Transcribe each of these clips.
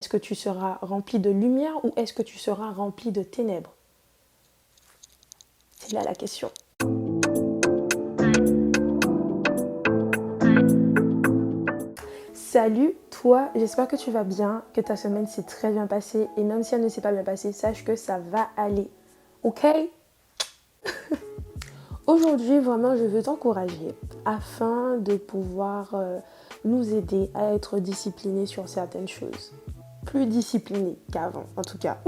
Est-ce que tu seras rempli de lumière ou est-ce que tu seras rempli de ténèbres? C'est là la question. Salut toi, j'espère que tu vas bien, que ta semaine s'est très bien passée et même si elle ne s'est pas bien passée, sache que ça va aller. Ok? Aujourd'hui, vraiment, je veux t'encourager afin de pouvoir nous aider à être disciplinés sur certaines choses. Plus disciplinés qu'avant, en tout cas.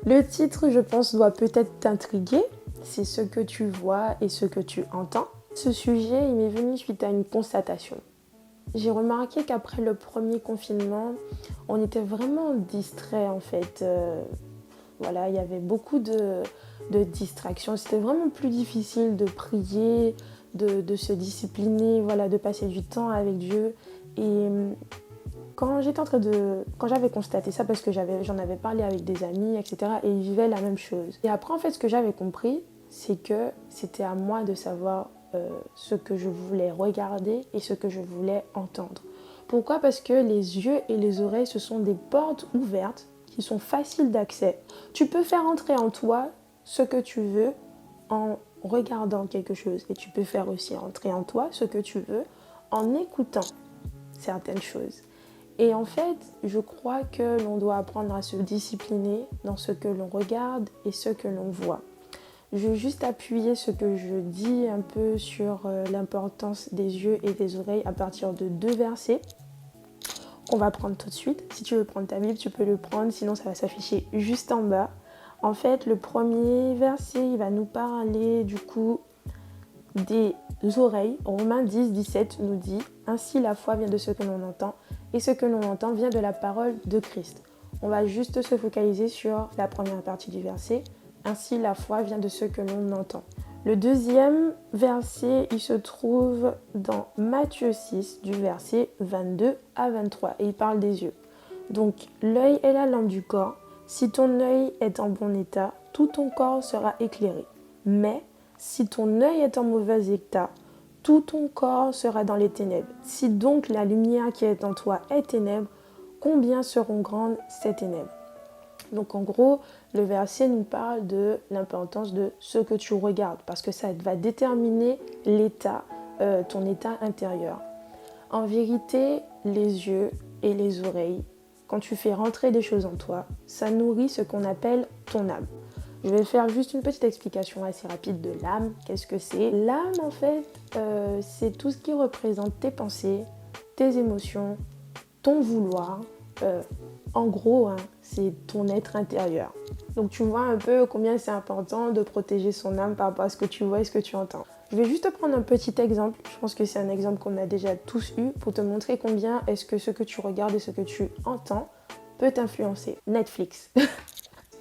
Le titre, je pense, doit peut-être t'intriguer. C'est ce que tu vois et ce que tu entends. Ce sujet, il m'est venu suite à une constatation. J'ai remarqué qu'après le premier confinement, on était vraiment distrait en fait. Voilà, il y avait beaucoup de distractions. C'était vraiment plus difficile de prier, de se discipliner, voilà, de passer du temps avec Dieu. Et quand j'avais constaté ça, parce que j'en avais parlé avec des amis, etc., et ils vivaient la même chose. Et après, en fait, ce que j'avais compris, c'est que c'était à moi de savoir ce que je voulais regarder et ce que je voulais entendre. Pourquoi? Parce que les yeux et les oreilles, ce sont des portes ouvertes qui sont faciles d'accès. Tu peux faire entrer en toi ce que tu veux en regardant quelque chose. Et tu peux faire aussi entrer en toi ce que tu veux en écoutant certaines choses. Et en fait, je crois que l'on doit apprendre à se discipliner dans ce que l'on regarde et ce que l'on voit. Je veux juste appuyer ce que je dis un peu sur l'importance des yeux et des oreilles à partir de 2 versets qu'on va prendre tout de suite. Si tu veux prendre ta Bible, tu peux le prendre, sinon ça va s'afficher juste en bas. En fait, le premier verset, il va nous parler du coup des oreilles. Romains 10, 17 nous dit « Ainsi la foi vient de ce que l'on entend, et ce que l'on entend vient de la parole de Christ. » On va juste se focaliser sur la première partie du verset. « Ainsi la foi vient de ce que l'on entend. » Le deuxième verset, il se trouve dans Matthieu 6, du verset 22 à 23, et il parle des yeux. Donc, l'œil est la lampe du corps. Si ton œil est en bon état, tout ton corps sera éclairé. Mais si ton œil est en mauvais état, tout ton corps sera dans les ténèbres. Si donc la lumière qui est en toi est ténèbre, combien seront grandes ces ténèbres? Donc en gros, le verset nous parle de l'importance de ce que tu regardes, parce que ça va déterminer ton état intérieur. En vérité, les yeux et les oreilles, quand tu fais rentrer des choses en toi, ça nourrit ce qu'on appelle ton âme. Je vais faire juste une petite explication assez rapide de l'âme. Qu'est-ce que c'est? L'âme, en fait, c'est tout ce qui représente tes pensées, tes émotions, ton vouloir. En gros, hein, c'est ton être intérieur. Donc tu vois un peu combien c'est important de protéger son âme par rapport à ce que tu vois et ce que tu entends. Je vais juste te prendre un petit exemple. Je pense que c'est un exemple qu'on a déjà tous eu pour te montrer combien est-ce que ce que tu regardes et ce que tu entends peut t'influencer. Netflix.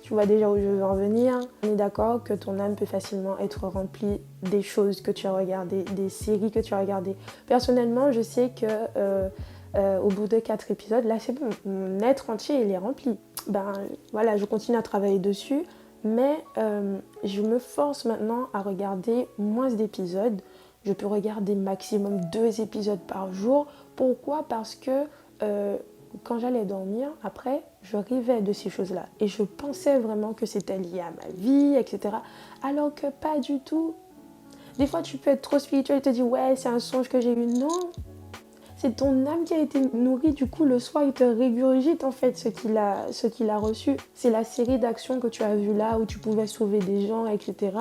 Tu vois déjà où je veux en venir. On est d'accord que ton âme peut facilement être remplie des choses que tu as regardées, des séries que tu as regardées. Personnellement, je sais que au bout de 4 épisodes, là c'est bon, mon être entier il est rempli. Ben voilà, je continue à travailler dessus, mais je me force maintenant à regarder moins d'épisodes. Je peux regarder maximum 2 épisodes par jour. Pourquoi? Parce que quand j'allais dormir, après, je rêvais de ces choses-là. Et je pensais vraiment que c'était lié à ma vie, etc. Alors que pas du tout. Des fois, tu peux être trop spirituel et te dire, ouais, c'est un songe que j'ai eu. Non, c'est ton âme qui a été nourrie. Du coup, le soir, il te régurgite en fait ce qu'il a reçu. C'est la série d'actions que tu as vues là, où tu pouvais sauver des gens, etc.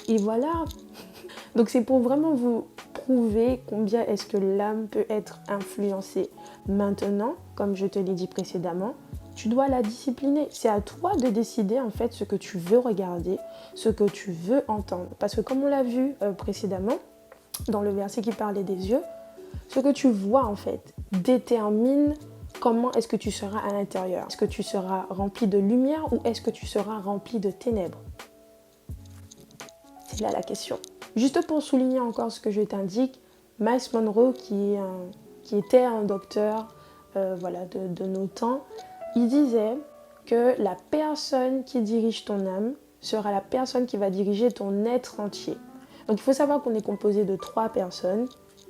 Et voilà. Donc c'est pour vraiment vous prouver combien est-ce que l'âme peut être influencée. Maintenant, comme je te l'ai dit précédemment, tu dois la discipliner. C'est à toi de décider en fait ce que tu veux regarder, ce que tu veux entendre. Parce que comme on l'a vu précédemment, dans le verset qui parlait des yeux, ce que tu vois en fait détermine comment est-ce que tu seras à l'intérieur. Est-ce que tu seras rempli de lumière ou est-ce que tu seras rempli de ténèbres? C'est là la question. Juste pour souligner encore ce que je t'indique, Miles Monroe, qui était un docteur de nos temps, il disait que la personne qui dirige ton âme sera la personne qui va diriger ton être entier. Donc il faut savoir qu'on est composé de 3 personnes,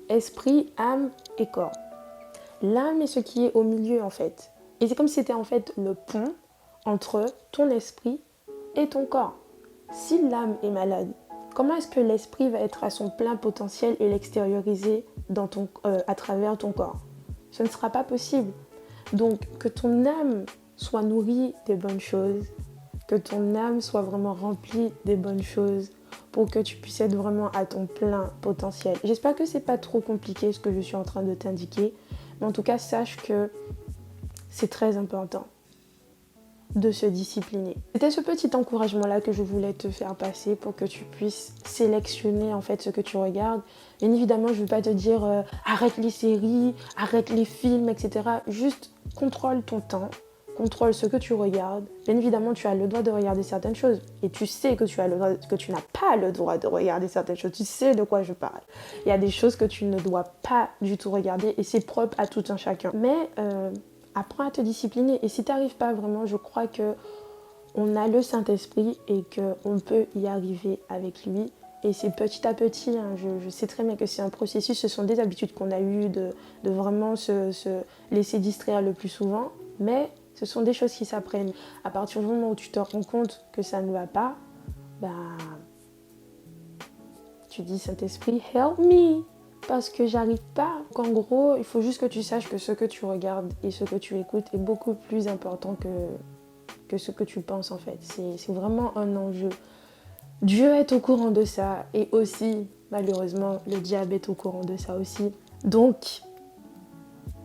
esprit, âme et corps. L'âme est ce qui est au milieu en fait. Et c'est comme si c'était en fait le pont entre ton esprit et ton corps. Si l'âme est malade, comment est-ce que l'esprit va être à son plein potentiel et l'extérioriser à travers ton corps? Ce ne sera pas possible. Donc que ton âme soit nourrie des bonnes choses, que ton âme soit vraiment remplie des bonnes choses pour que tu puisses être vraiment à ton plein potentiel. J'espère que c'est pas trop compliqué ce que je suis en train de t'indiquer, mais en tout cas sache que c'est très important de se discipliner. C'était ce petit encouragement-là que je voulais te faire passer pour que tu puisses sélectionner en fait ce que tu regardes. Bien évidemment, je ne veux pas te dire arrête les séries, arrête les films, etc. Juste contrôle ton temps, contrôle ce que tu regardes. Bien évidemment, tu as le droit de regarder certaines choses et tu sais que tu n'as pas le droit de regarder certaines choses. Tu sais de quoi je parle. Il y a des choses que tu ne dois pas du tout regarder et c'est propre à tout un chacun. Mais apprends à te discipliner et si tu n'arrives pas vraiment, je crois que on a le Saint-Esprit et qu'on peut y arriver avec lui. Et c'est petit à petit, hein, je sais très bien que c'est un processus, ce sont des habitudes qu'on a eues de vraiment se laisser distraire le plus souvent, mais ce sont des choses qui s'apprennent. À partir du moment où tu te rends compte que ça ne va pas, bah, tu dis Saint-Esprit, help me! Parce que j'arrive pas. En gros, il faut juste que tu saches que ce que tu regardes et ce que tu écoutes est beaucoup plus important que ce que tu penses en fait. C'est vraiment un enjeu. Dieu est au courant de ça et aussi, malheureusement, le diable est au courant de ça aussi. Donc,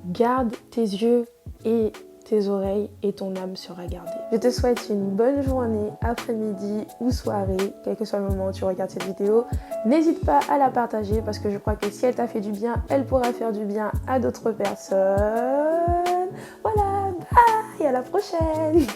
garde tes yeux et tes oreilles et ton âme sera gardée. Je te souhaite une bonne journée, après-midi ou soirée, quel que soit le moment où tu regardes cette vidéo. N'hésite pas à la partager parce que je crois que si elle t'a fait du bien, elle pourra faire du bien à d'autres personnes. Voilà, bye, à la prochaine.